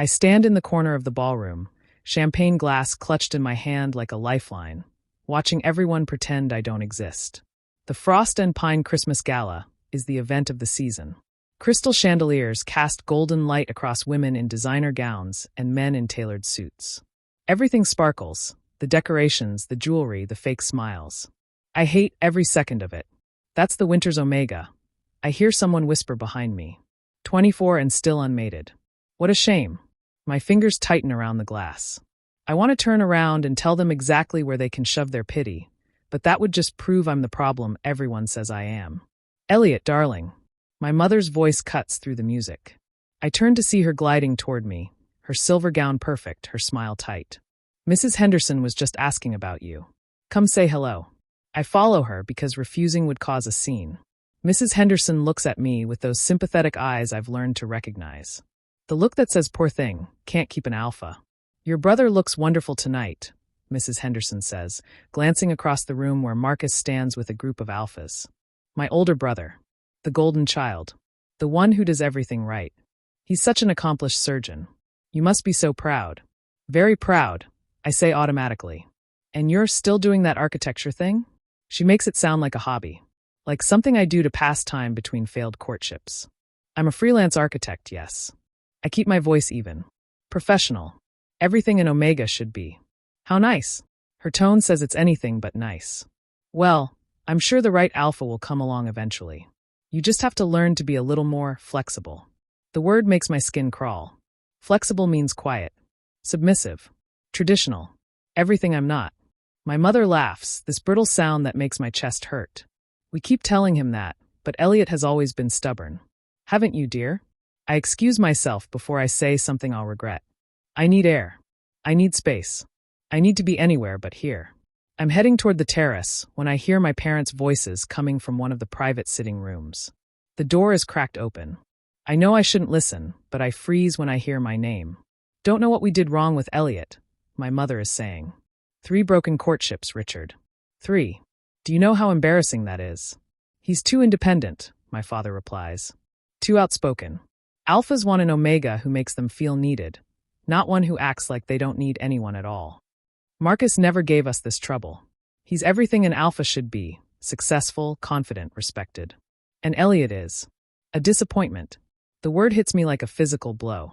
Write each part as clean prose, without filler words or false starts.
I stand in the corner of the ballroom, champagne glass clutched in my hand like a lifeline, watching everyone pretend I don't exist. The Frost and Pine Christmas Gala is the event of the season. Crystal chandeliers cast golden light across women in designer gowns and men in tailored suits. Everything sparkles, the decorations, the jewelry, the fake smiles. I hate every second of it. That's the Winters Omega. I hear someone whisper behind me. 24 and still unmated. What a shame. My fingers tighten around the glass. I want to turn around and tell them exactly where they can shove their pity, but that would just prove I'm the problem everyone says I am. Elliot, darling. My mother's voice cuts through the music. I turn to see her gliding toward me, her silver gown perfect, her smile tight. Mrs. Henderson was just asking about you. Come say hello. I follow her because refusing would cause a scene. Mrs. Henderson looks at me with those sympathetic eyes I've learned to recognize. The look that says, poor thing, can't keep an alpha. Your brother looks wonderful tonight, Mrs. Henderson says, glancing across the room where Marcus stands with a group of alphas. My older brother. The golden child. The one who does everything right. He's such an accomplished surgeon. You must be so proud. Very proud, I say automatically. And you're still doing that architecture thing? She makes it sound like a hobby. Like something I do to pass time between failed courtships. I'm a freelance architect, yes. I keep my voice even. Professional. Everything an Omega should be. How nice. Her tone says it's anything but nice. Well, I'm sure the right alpha will come along eventually. You just have to learn to be a little more flexible. The word makes my skin crawl. Flexible means quiet. Submissive. Traditional. Everything I'm not. My mother laughs, this brittle sound that makes my chest hurt. We keep telling him that, but Elliot has always been stubborn. Haven't you, dear? I excuse myself before I say something I'll regret. I need air. I need space. I need to be anywhere but here. I'm heading toward the terrace when I hear my parents' voices coming from one of the private sitting rooms. The door is cracked open. I know I shouldn't listen, but I freeze when I hear my name. Don't know what we did wrong with Elliot, my mother is saying. 3 broken courtships, Richard. 3. Do you know how embarrassing that is? He's too independent, my father replies. Too outspoken. Alphas want an Omega who makes them feel needed, not one who acts like they don't need anyone at all. Marcus never gave us this trouble. He's everything an alpha should be, successful, confident, respected. And Elliot is. A disappointment. The word hits me like a physical blow.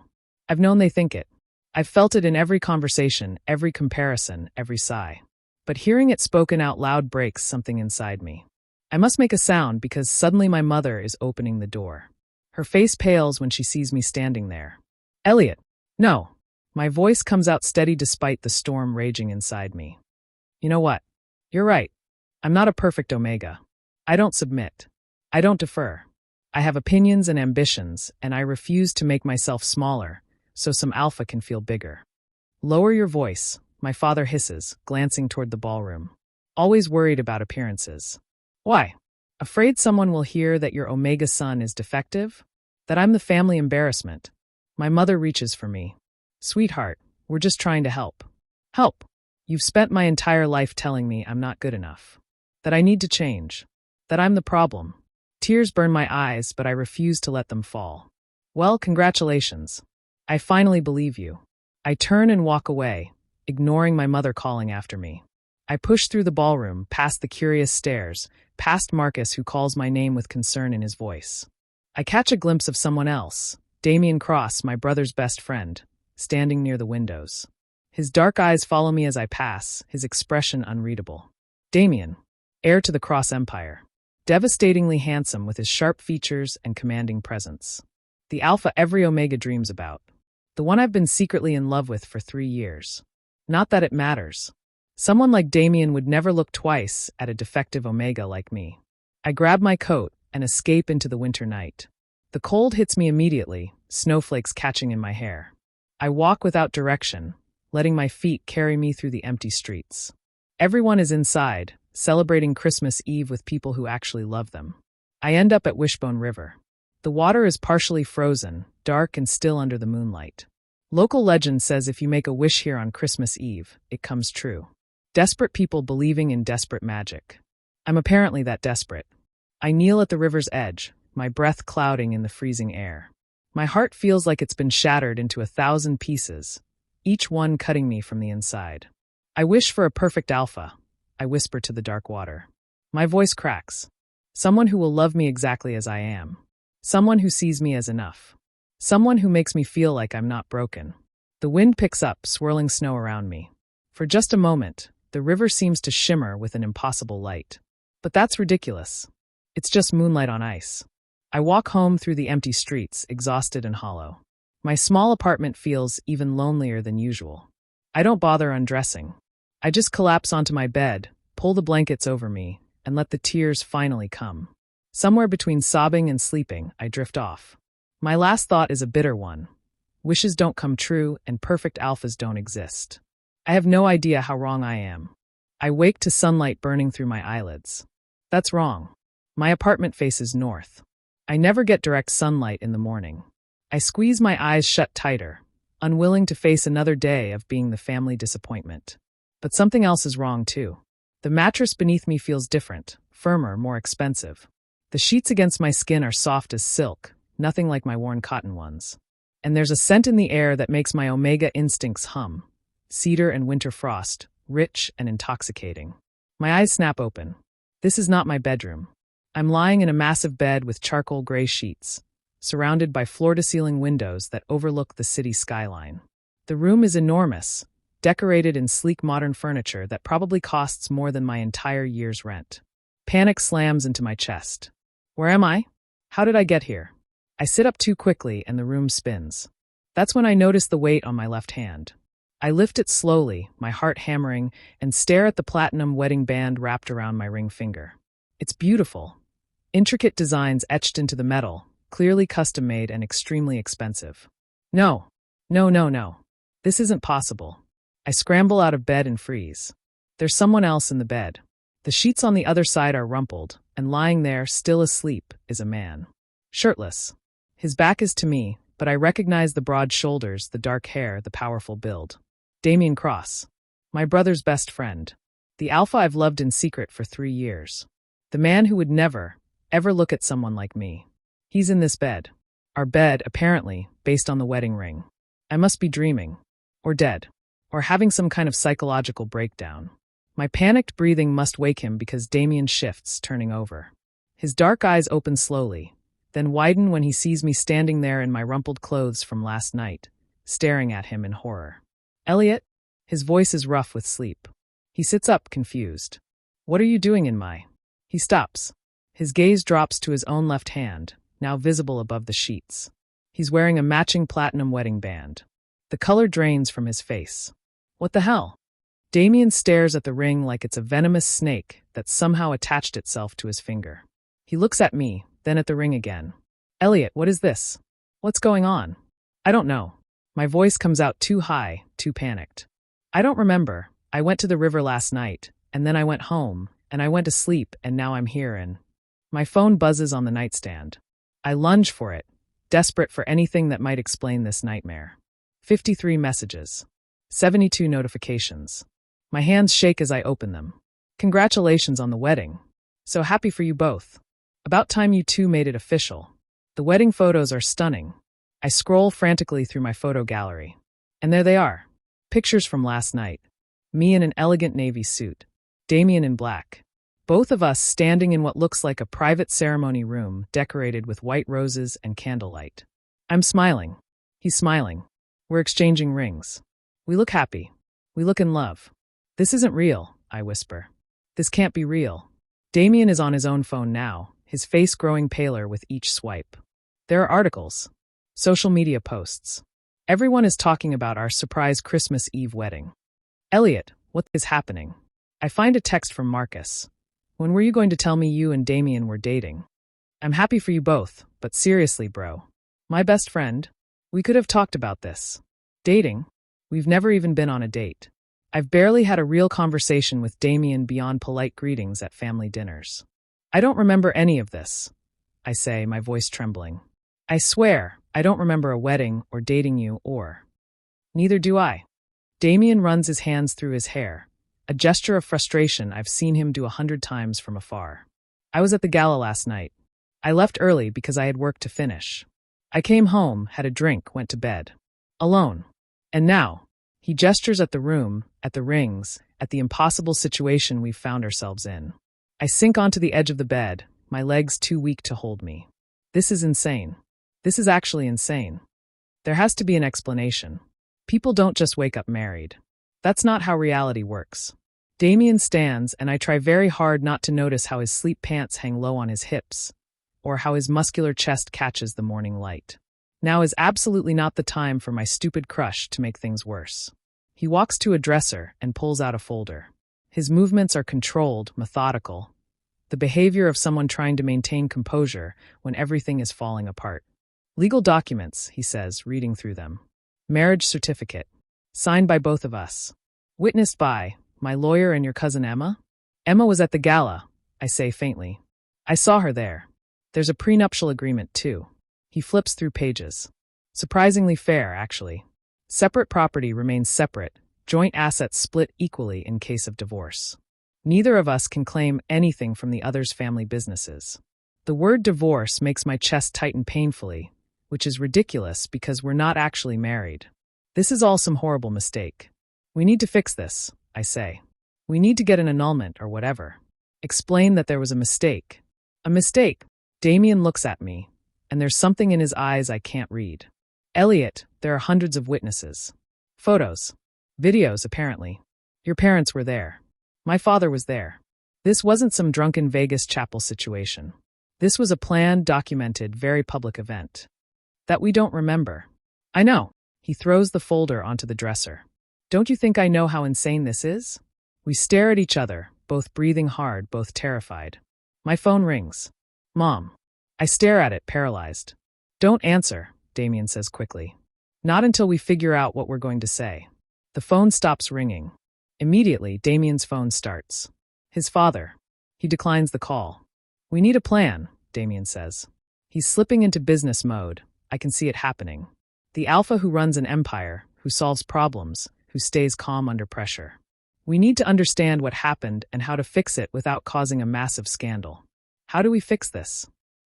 I've known they think it. I've felt it in every conversation, every comparison, every sigh. But hearing it spoken out loud breaks something inside me. I must make a sound because suddenly my mother is opening the door. Her face pales when she sees me standing there. Elliot! No! My voice comes out steady despite the storm raging inside me. You know what? You're right. I'm not a perfect Omega. I don't submit. I don't defer. I have opinions and ambitions, and I refuse to make myself smaller, so some alpha can feel bigger. Lower your voice, my father hisses, glancing toward the ballroom. Always worried about appearances. Why? Afraid someone will hear that your Omega son is defective? That I'm the family embarrassment? My mother reaches for me. Sweetheart, we're just trying to help. Help! You've spent my entire life telling me I'm not good enough. That I need to change. That I'm the problem. Tears burn my eyes, but I refuse to let them fall. Well, congratulations. I finally believe you. I turn and walk away, ignoring my mother calling after me. I push through the ballroom, past the curious stares, past Marcus who calls my name with concern in his voice. I catch a glimpse of someone else, Damian Cross, my brother's best friend, standing near the windows. His dark eyes follow me as I pass, his expression unreadable. Damian, heir to the Cross Empire. Devastatingly handsome with his sharp features and commanding presence. The alpha every Omega dreams about. The one I've been secretly in love with for 3 years. Not that it matters. Someone like Damian would never look twice at a defective Omega like me. I grab my coat and escape into the winter night. The cold hits me immediately, snowflakes catching in my hair. I walk without direction, letting my feet carry me through the empty streets. Everyone is inside, celebrating Christmas Eve with people who actually love them. I end up at Wishbone River. The water is partially frozen, dark and still under the moonlight. Local legend says if you make a wish here on Christmas Eve, it comes true. Desperate people believing in desperate magic. I'm apparently that desperate. I kneel at the river's edge, my breath clouding in the freezing air. My heart feels like it's been shattered into 1,000 pieces, each one cutting me from the inside. I wish for a perfect alpha, I whisper to the dark water. My voice cracks. Someone who will love me exactly as I am. Someone who sees me as enough. Someone who makes me feel like I'm not broken. The wind picks up, swirling snow around me. For just a moment, the river seems to shimmer with an impossible light. But that's ridiculous. It's just moonlight on ice. I walk home through the empty streets, exhausted and hollow. My small apartment feels even lonelier than usual. I don't bother undressing. I just collapse onto my bed, pull the blankets over me, and let the tears finally come. Somewhere between sobbing and sleeping, I drift off. My last thought is a bitter one. Wishes don't come true, and perfect alphas don't exist. I have no idea how wrong I am. I wake to sunlight burning through my eyelids. That's wrong. My apartment faces north. I never get direct sunlight in the morning. I squeeze my eyes shut tighter, unwilling to face another day of being the family disappointment. But something else is wrong too. The mattress beneath me feels different, firmer, more expensive. The sheets against my skin are soft as silk, nothing like my worn cotton ones. And there's a scent in the air that makes my omega instincts hum. Cedar and winter frost, rich and intoxicating. My eyes snap open. This is not my bedroom. I'm lying in a massive bed with charcoal gray sheets, surrounded by floor-to-ceiling windows that overlook the city skyline. The room is enormous, decorated in sleek modern furniture that probably costs more than my entire year's rent. Panic slams into my chest. Where am I? How did I get here? I sit up too quickly and the room spins. That's when I notice the weight on my left hand. I lift it slowly, my heart hammering, and stare at the platinum wedding band wrapped around my ring finger. It's beautiful. Intricate designs etched into the metal, clearly custom-made and extremely expensive. No. This isn't possible. I scramble out of bed and freeze. There's someone else in the bed. The sheets on the other side are rumpled, and lying there, still asleep, is a man. Shirtless. His back is to me, but I recognize the broad shoulders, the dark hair, the powerful build. Damian Cross. My brother's best friend. The alpha I've loved in secret for 3 years. The man who would never, ever look at someone like me. He's in this bed. Our bed, apparently, based on the wedding ring. I must be dreaming. Or dead. Or having some kind of psychological breakdown. My panicked breathing must wake him because Damian shifts, turning over. His dark eyes open slowly, then widen when he sees me standing there in my rumpled clothes from last night, staring at him in horror. Elliot? His voice is rough with sleep. He sits up, confused. What are you doing in my... He stops. His gaze drops to his own left hand, now visible above the sheets. He's wearing a matching platinum wedding band. The color drains from his face. What the hell? Damian stares at the ring like it's a venomous snake that somehow attached itself to his finger. He looks at me, then at the ring again. Elliot, what is this? What's going on? I don't know. My voice comes out too high, too panicked. I don't remember. I went to the river last night, and then I went home, and I went to sleep, and now I'm here and... My phone buzzes on the nightstand. I lunge for it, desperate for anything that might explain this nightmare. 53 messages. 72 notifications. My hands shake as I open them. Congratulations on the wedding. So happy for you both. About time you two made it official. The wedding photos are stunning. I scroll frantically through my photo gallery. And there they are. Pictures from last night. Me in an elegant navy suit. Damian in black. Both of us standing in what looks like a private ceremony room decorated with white roses and candlelight. I'm smiling. He's smiling. We're exchanging rings. We look happy. We look in love. This isn't real, I whisper. This can't be real. Damian is on his own phone now, his face growing paler with each swipe. There are articles. Social media posts. Everyone is talking about our surprise Christmas Eve wedding. Elliot, what is happening? I find a text from Marcus. When were you going to tell me you and Damian were dating? I'm happy for you both, but seriously, bro. My best friend? We could have talked about this. Dating? We've never even been on a date. I've barely had a real conversation with Damian beyond polite greetings at family dinners. I don't remember any of this, I say, my voice trembling. I swear, I don't remember a wedding or dating you or... Neither do I. Damian runs his hands through his hair, a gesture of frustration I've seen him do 100 times from afar. I was at the gala last night. I left early because I had work to finish. I came home, had a drink, went to bed. Alone. And now, he gestures at the room, at the rings, at the impossible situation we've found ourselves in. I sink onto the edge of the bed, my legs too weak to hold me. This is insane. This is actually insane. There has to be an explanation. People don't just wake up married. That's not how reality works. Damian stands, and I try very hard not to notice how his sleep pants hang low on his hips, or how his muscular chest catches the morning light. Now is absolutely not the time for my stupid crush to make things worse. He walks to a dresser and pulls out a folder. His movements are controlled, methodical. The behavior of someone trying to maintain composure when everything is falling apart. Legal documents, he says, reading through them. Marriage certificate. Signed by both of us. Witnessed by my lawyer and your cousin Emma? Emma was at the gala, I say faintly. I saw her there. There's a prenuptial agreement, too. He flips through pages. Surprisingly fair, actually. Separate property remains separate, joint assets split equally in case of divorce. Neither of us can claim anything from the other's family businesses. The word divorce makes my chest tighten painfully, which is ridiculous because we're not actually married. This is all some horrible mistake. We need to fix this, I say. We need to get an annulment or whatever. Explain that there was a mistake. A mistake. Damian looks at me, and there's something in his eyes I can't read. Elliot, there are hundreds of witnesses. Photos. Videos, apparently. Your parents were there. My father was there. This wasn't some drunken Vegas chapel situation. This was a planned, documented, very public event. That we don't remember. I know. He throws the folder onto the dresser. Don't you think I know how insane this is? We stare at each other, both breathing hard, both terrified. My phone rings. Mom. I stare at it, paralyzed. Don't answer, Damian says quickly. Not until we figure out what we're going to say. The phone stops ringing. Immediately, Damian's phone starts. His father. He declines the call. We need a plan, Damian says. He's slipping into business mode. I can see it happening. The alpha who runs an empire, who solves problems, who stays calm under pressure. We need to understand what happened and how to fix it without causing a massive scandal. How do we fix this?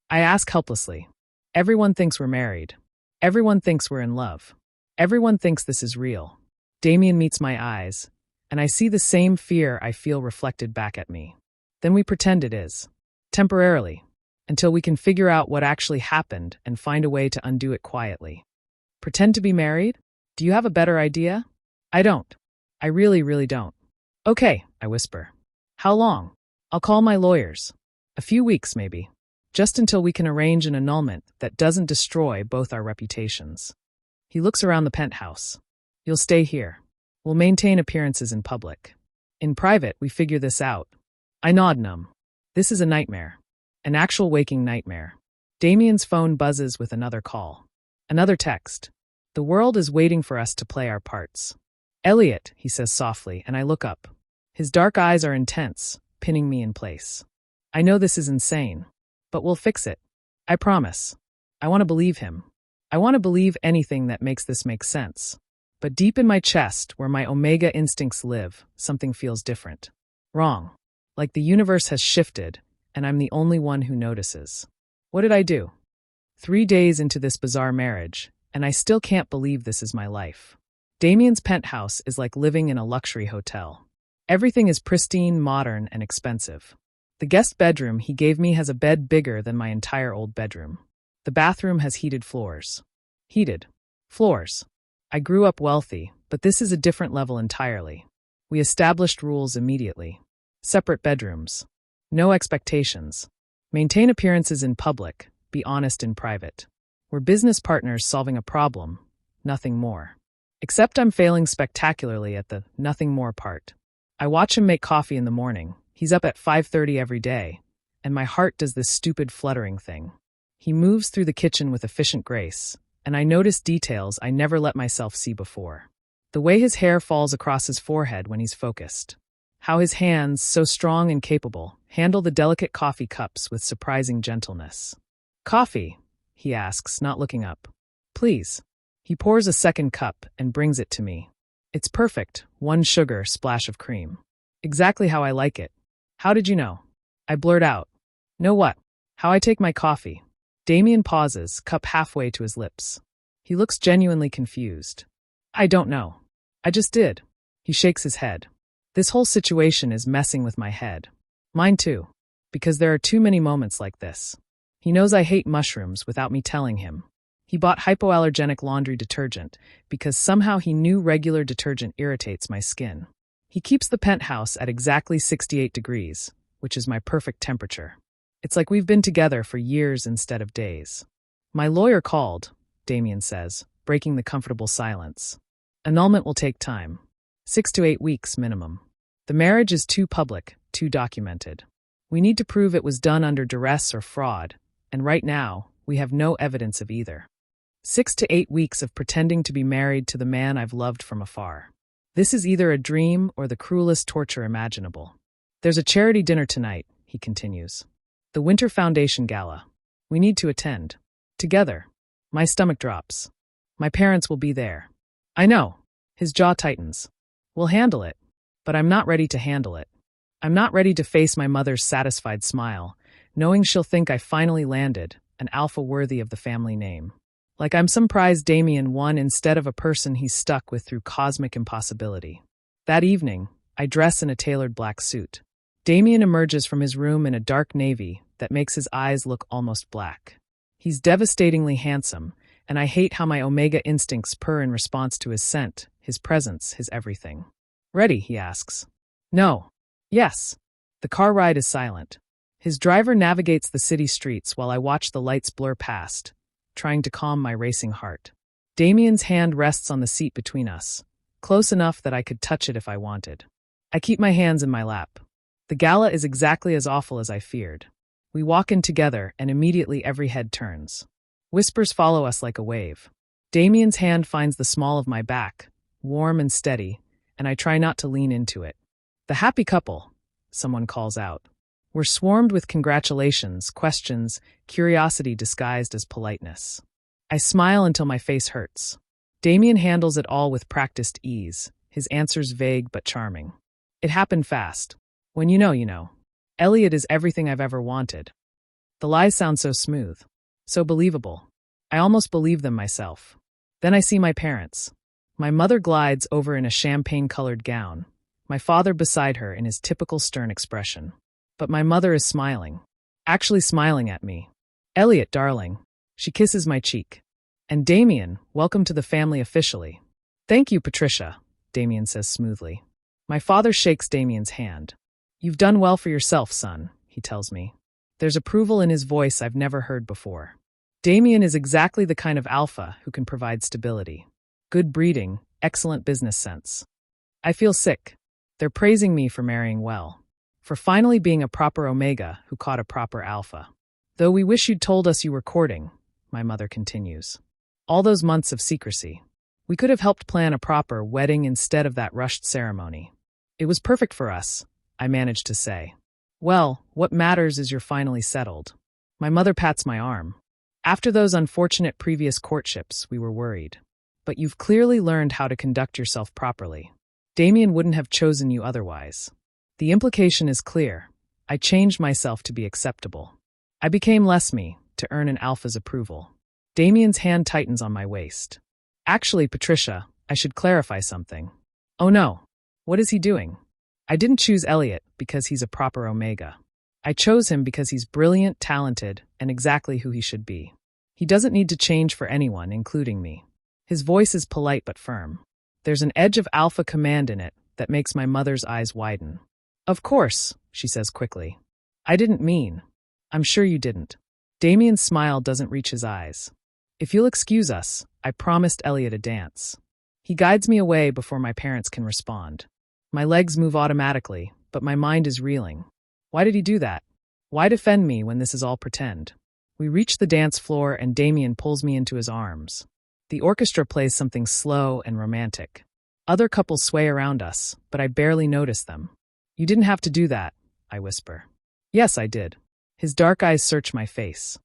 I ask helplessly. Everyone thinks we're married. Everyone thinks we're in love. Everyone thinks this is real. Damian meets my eyes, and I see the same fear I feel reflected back at me. Then we pretend it is. Temporarily. Until we can figure out what actually happened and find a way to undo it quietly. Pretend to be married? Do you have a better idea? I don't. I really don't. Okay, I whisper. How long? I'll call my lawyers. A few weeks, maybe. Just until we can arrange an annulment that doesn't destroy both our reputations. He looks around the penthouse. You'll stay here. We'll maintain appearances in public. In private, we figure this out. I nod numb. This is a nightmare. An actual waking nightmare. Damian's phone buzzes with another call. Another text. The world is waiting for us to play our parts. Elliot, he says softly, and I look up. His dark eyes are intense, pinning me in place. I know this is insane, but we'll fix it. I promise. I want to believe him. I want to believe anything that makes this make sense. But deep in my chest, where my omega instincts live, something feels different. Wrong. Like the universe has shifted, and I'm the only one who notices. What did I do? 3 days into this bizarre marriage, and I still can't believe this is my life. Damian's penthouse is like living in a luxury hotel. Everything is pristine, modern, and expensive. The guest bedroom he gave me has a bed bigger than my entire old bedroom. The bathroom has heated floors. Heated floors. I grew up wealthy, but this is a different level entirely. We established rules immediately. Separate bedrooms. No expectations. Maintain appearances in public, be honest in private. We're business partners solving a problem, nothing more. Except I'm failing spectacularly at the nothing more part. I watch him make coffee in the morning. He's up at 5:30 every day, and my heart does this stupid fluttering thing. He moves through the kitchen with efficient grace, and I notice details I never let myself see before. The way his hair falls across his forehead when he's focused. How his hands, so strong and capable, handle the delicate coffee cups with surprising gentleness. Coffee? He asks, not looking up. Please. He pours a second cup and brings it to me. It's perfect, 1 sugar, splash of cream. Exactly how I like it. How did you know? I blurt out. Know what? How I take my coffee. Damian pauses, cup halfway to his lips. He looks genuinely confused. I don't know. I just did. He shakes his head. This whole situation is messing with my head. Mine too. Because there are too many moments like this. He knows I hate mushrooms without me telling him. He bought hypoallergenic laundry detergent because somehow he knew regular detergent irritates my skin. He keeps the penthouse at exactly 68 degrees, which is my perfect temperature. It's like we've been together for years instead of days. My lawyer called, Damian says, breaking the comfortable silence. Annulment will take time. 6 to 8 weeks minimum. The marriage is too public, too documented. We need to prove it was done under duress or fraud, and right now, we have no evidence of either. 6 to 8 weeks of pretending to be married to the man I've loved from afar. This is either a dream or the cruelest torture imaginable. There's a charity dinner tonight, he continues. The Winter Foundation Gala. We need to attend. Together. My stomach drops. My parents will be there. I know. His jaw tightens. We'll handle it. But I'm not ready to handle it. I'm not ready to face my mother's satisfied smile, knowing she'll think I finally landed, an alpha worthy of the family name. Like I'm some prize Damian won instead of a person he's stuck with through cosmic impossibility. That evening, I dress in a tailored black suit. Damian emerges from his room in a dark navy that makes his eyes look almost black. He's devastatingly handsome, and I hate how my omega instincts purr in response to his scent, his presence, his everything. Ready, he asks. No. Yes. The car ride is silent. His driver navigates the city streets while I watch the lights blur past, trying to calm my racing heart. Damian's hand rests on the seat between us, close enough that I could touch it if I wanted. I keep my hands in my lap. The gala is exactly as awful as I feared. We walk in together, and immediately every head turns. Whispers follow us like a wave. Damian's hand finds the small of my back, warm and steady, and I try not to lean into it. The happy couple, someone calls out. We're swarmed with congratulations, questions, curiosity disguised as politeness. I smile until my face hurts. Damian handles it all with practiced ease, his answers vague but charming. It happened fast. When you know, you know. Elliot is everything I've ever wanted. The lies sound so smooth, so believable. I almost believe them myself. Then I see my parents. My mother glides over in a champagne-colored gown, my father beside her in his typical stern expression. But my mother is smiling. Actually smiling at me. Elliot, darling. She kisses my cheek. And Damian, welcome to the family officially. Thank you, Patricia, Damian says smoothly. My father shakes Damian's hand. You've done well for yourself, son, he tells me. There's approval in his voice I've never heard before. Damian is exactly the kind of alpha who can provide stability. Good breeding, excellent business sense. I feel sick. They're praising me for marrying well. For finally being a proper omega who caught a proper alpha. Though we wish you'd told us you were courting, my mother continues. All those months of secrecy. We could have helped plan a proper wedding instead of that rushed ceremony. It was perfect for us, I managed to say. Well, what matters is you're finally settled. My mother pats my arm. After those unfortunate previous courtships, we were worried. But you've clearly learned how to conduct yourself properly. Damian wouldn't have chosen you otherwise. The implication is clear. I changed myself to be acceptable. I became less me, to earn an alpha's approval. Damian's hand tightens on my waist. Actually, Patricia, I should clarify something. Oh no. What is he doing? I didn't choose Elliot because he's a proper omega. I chose him because he's brilliant, talented, and exactly who he should be. He doesn't need to change for anyone, including me. His voice is polite but firm. There's an edge of alpha command in it that makes my mother's eyes widen. Of course, she says quickly. I didn't mean. I'm sure you didn't. Damian's smile doesn't reach his eyes. If you'll excuse us, I promised Elliot a dance. He guides me away before my parents can respond. My legs move automatically, but my mind is reeling. Why did he do that? Why defend me when this is all pretend? We reach the dance floor and Damian pulls me into his arms. The orchestra plays something slow and romantic. Other couples sway around us, but I barely notice them. You didn't have to do that, I whisper. Yes, I did. His dark eyes search my face.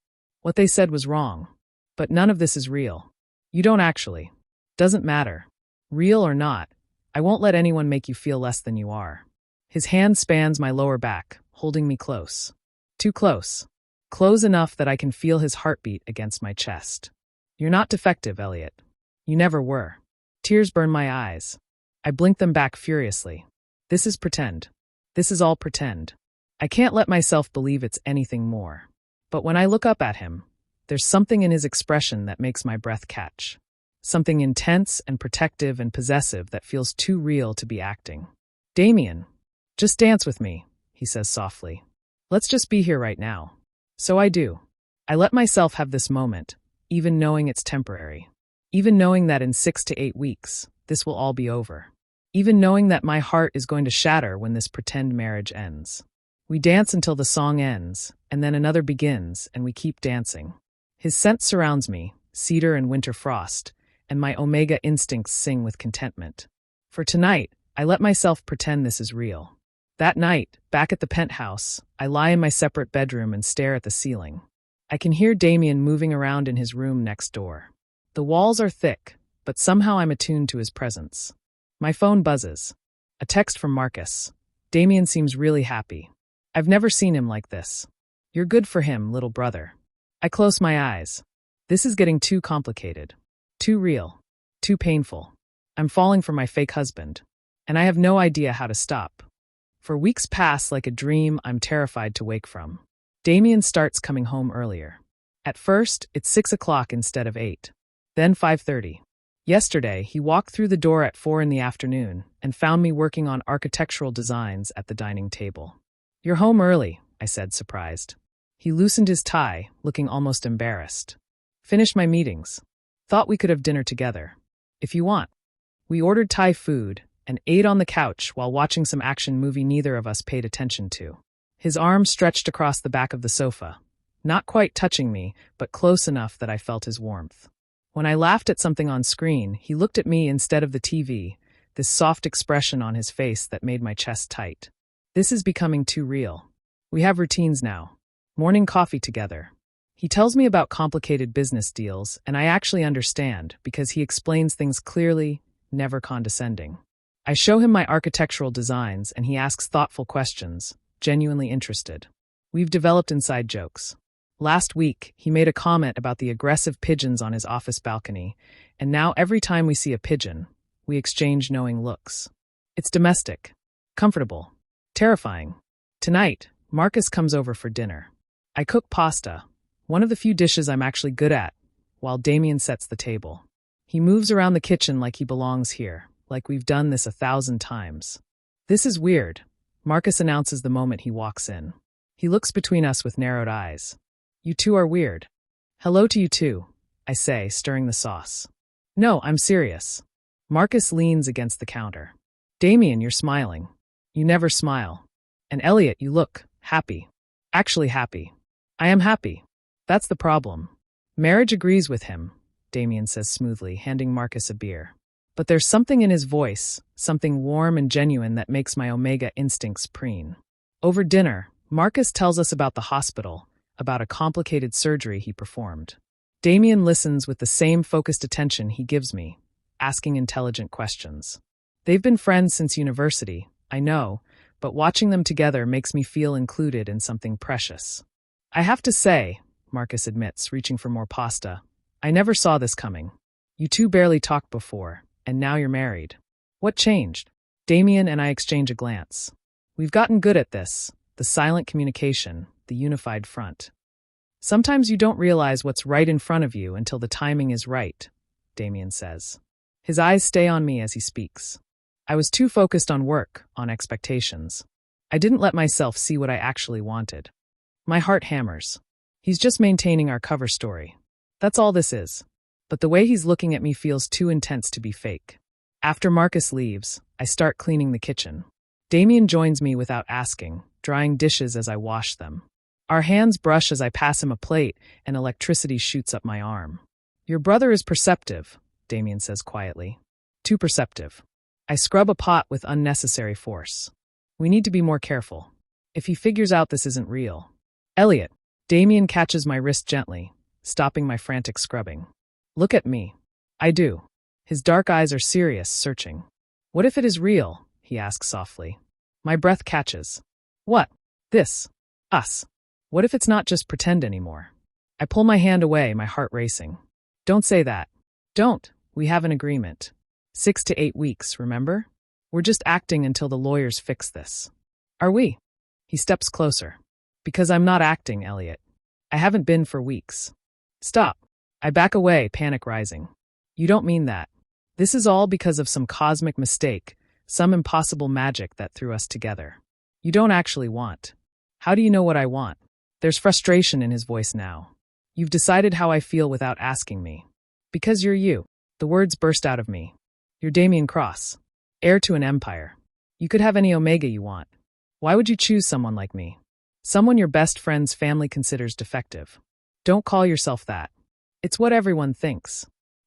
What they said was wrong. But none of this is real. You don't actually. Doesn't matter. Real or not, I won't let anyone make you feel less than you are. His hand spans my lower back, holding me close. Too close. close enough that I can feel his heartbeat against my chest. You're not defective, Elliot. You never were. Tears burn my eyes. I blink them back furiously. This is pretend. This is all pretend. I can't let myself believe it's anything more. But when I look up at him, there's something in his expression that makes my breath catch. Something intense and protective and possessive that feels too real to be acting. Damian, just dance with me, he says softly. Let's just be here right now. So I do. I let myself have this moment, even knowing it's temporary. Even knowing that in 6 to 8 weeks, this will all be over. Even knowing that my heart is going to shatter when this pretend marriage ends. We dance until the song ends, and then another begins, and we keep dancing. His scent surrounds me, cedar and winter frost, and my omega instincts sing with contentment. For tonight, I let myself pretend this is real. That night, back at the penthouse, I lie in my separate bedroom and stare at the ceiling. I can hear Damian moving around in his room next door. The walls are thick, but somehow I'm attuned to his presence. My phone buzzes. A text from Marcus. Damian seems really happy. I've never seen him like this. You're good for him, little brother. I close my eyes. This is getting too complicated. Too real. Too painful. I'm falling for my fake husband. And I have no idea how to stop. For weeks pass like a dream I'm terrified to wake from. Damian starts coming home earlier. At first, it's 6 o'clock instead of 8. Then 5:30. Yesterday, he walked through the door at 4 in the afternoon and found me working on architectural designs at the dining table. You're home early, I said, surprised. He loosened his tie, looking almost embarrassed. Finished my meetings. Thought we could have dinner together. If you want. We ordered Thai food and ate on the couch while watching some action movie neither of us paid attention to. His arm stretched across the back of the sofa, not quite touching me, but close enough that I felt his warmth. When I laughed at something on screen, he looked at me instead of the TV, this soft expression on his face that made my chest tight. This is becoming too real. We have routines now. Morning coffee together. He tells me about complicated business deals, and I actually understand because he explains things clearly, never condescending. I show him my architectural designs, and he asks thoughtful questions, genuinely interested. We've developed inside jokes. Last week, he made a comment about the aggressive pigeons on his office balcony, and now every time we see a pigeon, we exchange knowing looks. It's domestic, comfortable, terrifying. Tonight, Marcus comes over for dinner. I cook pasta, one of the few dishes I'm actually good at, while Damian sets the table. He moves around the kitchen like he belongs here, like we've done this 1,000 times. This is weird, Marcus announces the moment he walks in. He looks between us with narrowed eyes. You two are weird. Hello to you too, I say, stirring the sauce. No, I'm serious. Marcus leans against the counter. Damian, you're smiling. You never smile. And Elliot, you look happy. Actually happy. I am happy. That's the problem. Marriage agrees with him, Damian says smoothly, handing Marcus a beer. But there's something in his voice, something warm and genuine that makes my omega instincts preen. Over dinner, Marcus tells us about the hospital, about a complicated surgery he performed. Damian listens with the same focused attention he gives me, asking intelligent questions. They've been friends since university, I know, but watching them together makes me feel included in something precious. I have to say, Marcus admits, reaching for more pasta, I never saw this coming. You two barely talked before, and now you're married. What changed? Damian and I exchange a glance. We've gotten good at this, the silent communication, the unified front. Sometimes you don't realize what's right in front of you until the timing is right, Damian says. His eyes stay on me as he speaks. I was too focused on work, on expectations. I didn't let myself see what I actually wanted. My heart hammers. He's just maintaining our cover story. That's all this is. But the way he's looking at me feels too intense to be fake. After Marcus leaves, I start cleaning the kitchen. Damian joins me without asking, drying dishes as I wash them. Our hands brush as I pass him a plate, and electricity shoots up my arm. Your brother is perceptive, Damian says quietly. Too perceptive. I scrub a pot with unnecessary force. We need to be more careful. If he figures out this isn't real. Elliot, Damian catches my wrist gently, stopping my frantic scrubbing. Look at me. I do. His dark eyes are serious, searching. What if it is real? He asks softly. My breath catches. What? This. Us. What if it's not just pretend anymore? I pull my hand away, my heart racing. Don't say that. Don't. We have an agreement. 6 to 8 weeks, remember? We're just acting until the lawyers fix this. Are we? He steps closer. Because I'm not acting, Elliot. I haven't been for weeks. Stop. I back away, panic rising. You don't mean that. This is all because of some cosmic mistake, some impossible magic that threw us together. You don't actually want. How do you know what I want? There's frustration in his voice now. You've decided how I feel without asking me. Because you're you. The words burst out of me. You're Damian Cross, heir to an empire. You could have any omega you want. Why would you choose someone like me? Someone your best friend's family considers defective. Don't call yourself that. It's what everyone thinks.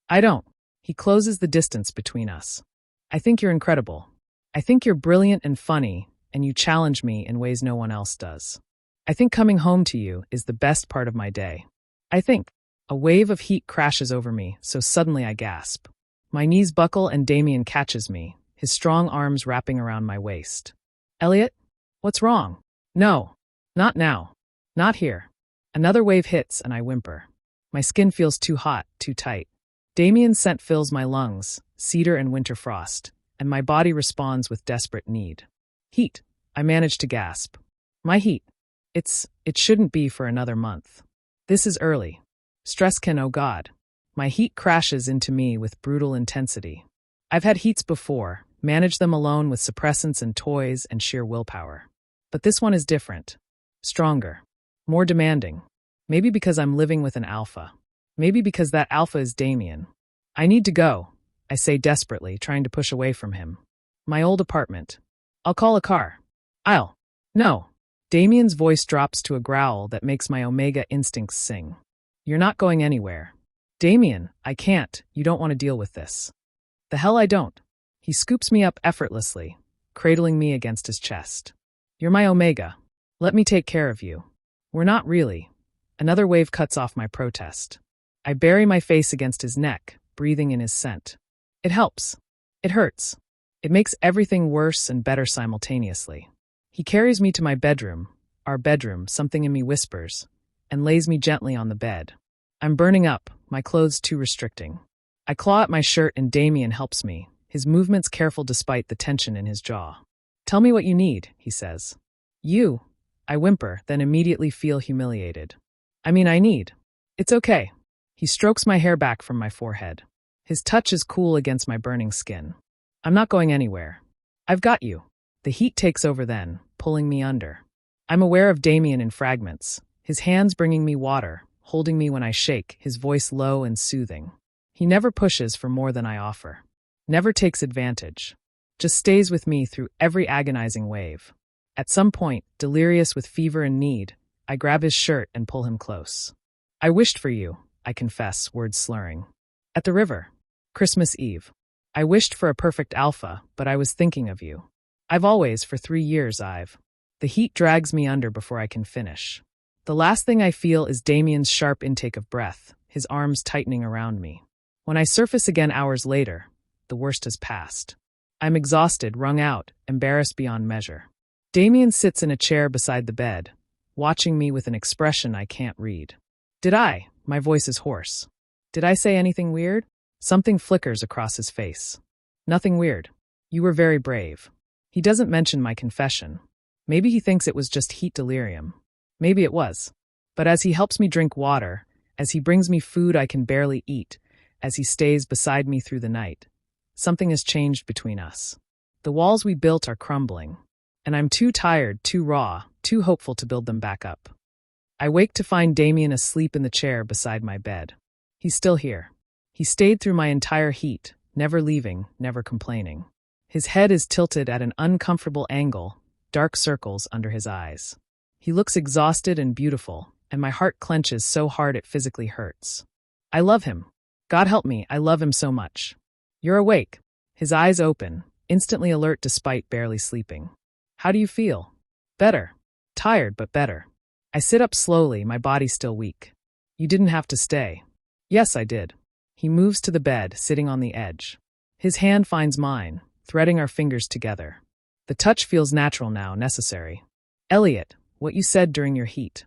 I don't. He closes the distance between us. I think you're incredible. I think you're brilliant and funny, and you challenge me in ways no one else does. I think coming home to you is the best part of my day. I think. A wave of heat crashes over me, so suddenly I gasp. My knees buckle and Damian catches me, his strong arms wrapping around my waist. Elliot? What's wrong? No. Not now. Not here. Another wave hits and I whimper. My skin feels too hot, too tight. Damian's scent fills my lungs, cedar and winter frost, and my body responds with desperate need. Heat. I manage to gasp. My heat. It shouldn't be for another month. This is early. Stress can, oh God. My heat crashes into me with brutal intensity. I've had heats before, managed them alone with suppressants and toys and sheer willpower. But this one is different. Stronger. More demanding. Maybe because I'm living with an alpha. Maybe because that alpha is Damian. I need to go, I say desperately, trying to push away from him. My old apartment. I'll call a car. No. Damian's voice drops to a growl that makes my omega instincts sing. You're not going anywhere. Damian, I can't. You don't want to deal with this. The hell I don't. He scoops me up effortlessly, cradling me against his chest. You're my omega. Let me take care of you. We're not really. Another wave cuts off my protest. I bury my face against his neck, breathing in his scent. It helps. It hurts. It makes everything worse and better simultaneously. He carries me to my bedroom, our bedroom, something in me whispers, and lays me gently on the bed. I'm burning up, my clothes too restricting. I claw at my shirt and Damian helps me, his movements careful despite the tension in his jaw. Tell me what you need, he says. You. I whimper, then immediately feel humiliated. I need. It's okay. He strokes my hair back from my forehead. His touch is cool against my burning skin. I'm not going anywhere. I've got you. The heat takes over then, pulling me under. I'm aware of Damian in fragments, his hands bringing me water, holding me when I shake, his voice low and soothing. He never pushes for more than I offer. Never takes advantage. Just stays with me through every agonizing wave. At some point, delirious with fever and need, I grab his shirt and pull him close. I wished for you, I confess, words slurring. At the river. Christmas Eve. I wished for a perfect alpha, but I was thinking of you. I've always, for 3 years, The heat drags me under before I can finish. The last thing I feel is Damian's sharp intake of breath, his arms tightening around me. When I surface again hours later, the worst has passed. I'm exhausted, wrung out, embarrassed beyond measure. Damian sits in a chair beside the bed, watching me with an expression I can't read. My voice is hoarse. Did I say anything weird? Something flickers across his face. Nothing weird. You were very brave. He doesn't mention my confession. Maybe he thinks it was just heat delirium. Maybe it was. But as he helps me drink water, as he brings me food I can barely eat, as he stays beside me through the night, something has changed between us. The walls we built are crumbling, and I'm too tired, too raw, too hopeful to build them back up. I wake to find Damian asleep in the chair beside my bed. He's still here. He stayed through my entire heat, never leaving, never complaining. His head is tilted at an uncomfortable angle, dark circles under his eyes. He looks exhausted and beautiful, and my heart clenches so hard it physically hurts. I love him. God help me, I love him so much. You're awake. His eyes open, instantly alert despite barely sleeping. How do you feel? Better. Tired, but better. I sit up slowly, my body still weak. You didn't have to stay. Yes, I did. He moves to the bed, sitting on the edge. His hand finds mine, threading our fingers together. The touch feels natural now, necessary. Elliot, what you said during your heat.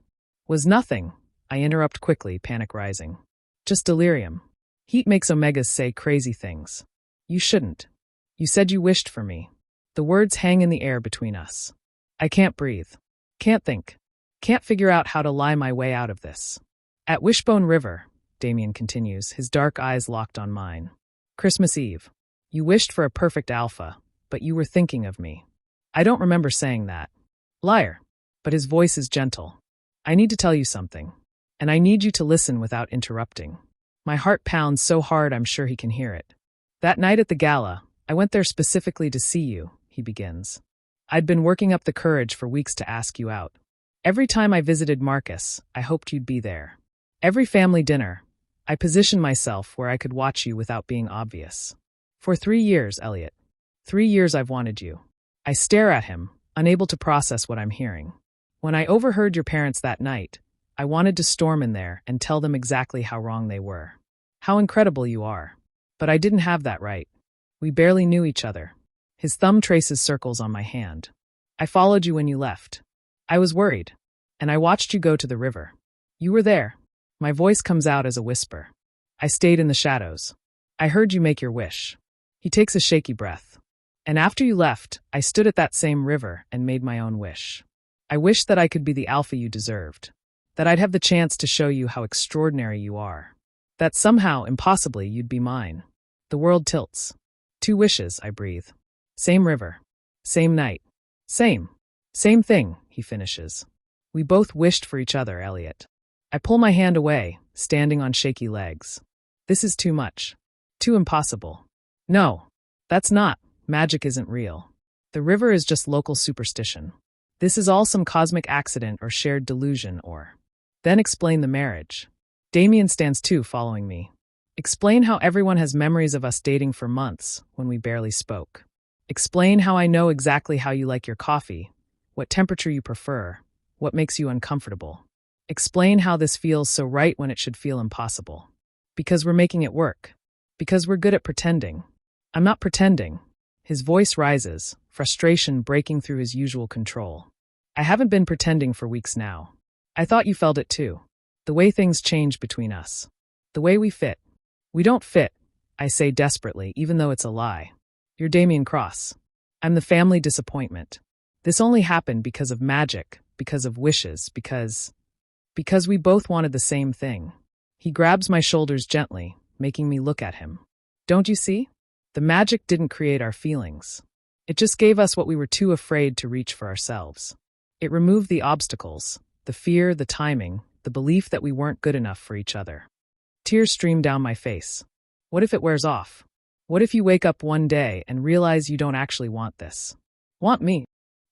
Was nothing, I interrupt quickly, panic rising. Just delirium. Heat makes omegas say crazy things. You shouldn't. You said you wished for me. The words hang in the air between us. I can't breathe. Can't think. Can't figure out how to lie my way out of this. At Wishbone River, Damian continues, his dark eyes locked on mine. Christmas Eve. You wished for a perfect alpha, but you were thinking of me. I don't remember saying that. Liar. But his voice is gentle. I need to tell you something. And I need you to listen without interrupting. My heart pounds so hard I'm sure he can hear it. That night at the gala, I went there specifically to see you, he begins. I'd been working up the courage for weeks to ask you out. Every time I visited Marcus, I hoped you'd be there. Every family dinner, I positioned myself where I could watch you without being obvious. For 3 years, Elliot. 3 years I've wanted you. I stare at him, unable to process what I'm hearing. When I overheard your parents that night, I wanted to storm in there and tell them exactly how wrong they were. How incredible you are. But I didn't have that right. We barely knew each other. His thumb traces circles on my hand. I followed you when you left. I was worried. And I watched you go to the river. You were there. My voice comes out as a whisper. I stayed in the shadows. I heard you make your wish. He takes a shaky breath. And after you left, I stood at that same river and made my own wish. I wished that I could be the alpha you deserved. That I'd have the chance to show you how extraordinary you are. That somehow, impossibly, you'd be mine. The world tilts. 2 wishes, I breathe. Same river. Same night. Same thing, he finishes. We both wished for each other, Elliot. I pull my hand away, standing on shaky legs. This is too much. Too impossible. No, that's not. Magic isn't real. The river is just local superstition. This is all some cosmic accident or shared delusion or... Then explain the marriage. Damian stands too, following me. Explain how everyone has memories of us dating for months when we barely spoke. Explain how I know exactly how you like your coffee, what temperature you prefer, what makes you uncomfortable. Explain how this feels so right when it should feel impossible. Because we're making it work. Because we're good at pretending. I'm not pretending. His voice rises, frustration breaking through his usual control. I haven't been pretending for weeks now. I thought you felt it too. The way things change between us. The way we fit. We don't fit, I say desperately, even though it's a lie. You're Damian Cross. I'm the family disappointment. This only happened because of magic, because of wishes, because we both wanted the same thing. He grabs my shoulders gently, making me look at him. Don't you see? The magic didn't create our feelings. It just gave us what we were too afraid to reach for ourselves. It removed the obstacles, the fear, the timing, the belief that we weren't good enough for each other. Tears stream down my face. What if it wears off? What if you wake up one day and realize you don't actually want this? Want me?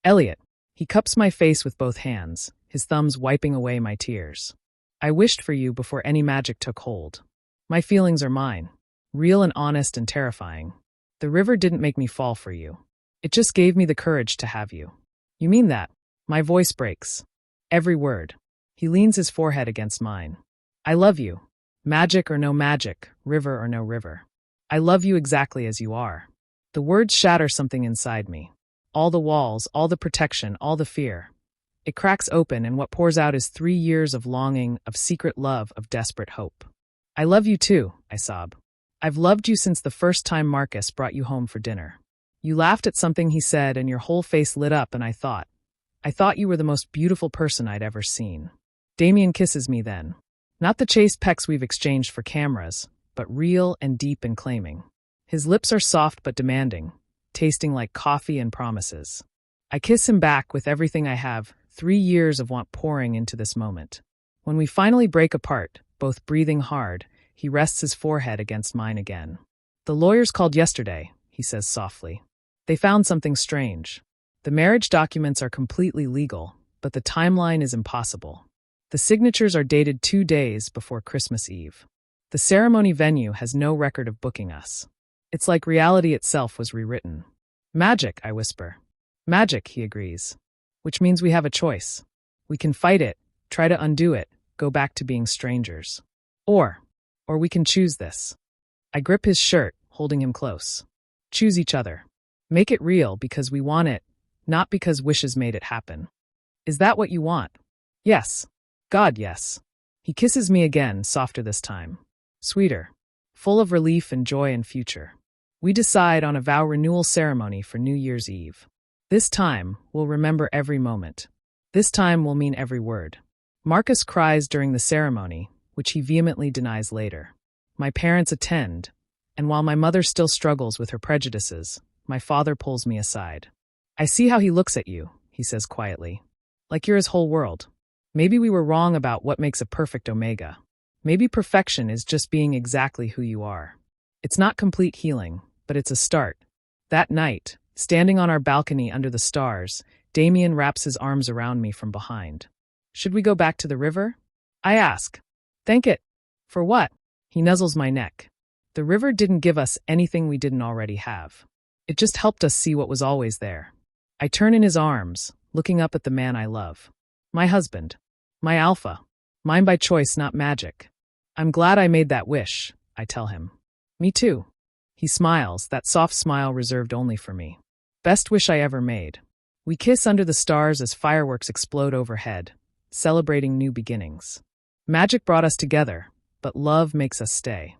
Elliot. He cups my face with both hands, his thumbs wiping away my tears. I wished for you before any magic took hold. My feelings are mine. Real and honest and terrifying. The river didn't make me fall for you. It just gave me the courage to have you. You mean that? My voice breaks. Every word. He leans his forehead against mine. I love you. Magic or no magic, river or no river. I love you exactly as you are. The words shatter something inside me. All the walls, all the protection, all the fear. It cracks open and what pours out is 3 years of longing, of secret love, of desperate hope. I love you too, I sob. I've loved you since the first time Marcus brought you home for dinner. You laughed at something he said and your whole face lit up and I thought you were the most beautiful person I'd ever seen. Damian kisses me then. Not the chaste pecks we've exchanged for cameras, but real and deep and claiming. His lips are soft but demanding, tasting like coffee and promises. I kiss him back with everything I have, 3 years of want pouring into this moment. When we finally break apart, both breathing hard, he rests his forehead against mine again. The lawyers called yesterday, he says softly. They found something strange. The marriage documents are completely legal, but the timeline is impossible. The signatures are dated 2 days before Christmas Eve. The ceremony venue has no record of booking us. It's like reality itself was rewritten. Magic, I whisper. Magic, he agrees. Which means we have a choice. We can fight it, try to undo it, go back to being strangers. Or we can choose this. I grip his shirt, holding him close. Choose each other. Make it real because we want it, not because wishes made it happen. Is that what you want? Yes. God, yes. He kisses me again, softer this time. Sweeter. Full of relief and joy and future. We decide on a vow renewal ceremony for New Year's Eve. This time, we'll remember every moment. This time will mean every word. Marcus cries during the ceremony, which he vehemently denies later. My parents attend, and while my mother still struggles with her prejudices, my father pulls me aside. I see how he looks at you, he says quietly. Like you're his whole world. Maybe we were wrong about what makes a perfect omega. Maybe perfection is just being exactly who you are. It's not complete healing, but it's a start. That night, standing on our balcony under the stars, Damian wraps his arms around me from behind. Should we go back to the river? I ask. Thank it. For what? He nuzzles my neck. The river didn't give us anything we didn't already have. It just helped us see what was always there. I turn in his arms, looking up at the man I love. My husband. My alpha. Mine by choice, not magic. I'm glad I made that wish, I tell him. Me too. He smiles, that soft smile reserved only for me. Best wish I ever made. We kiss under the stars as fireworks explode overhead, celebrating new beginnings. Magic brought us together, but love makes us stay.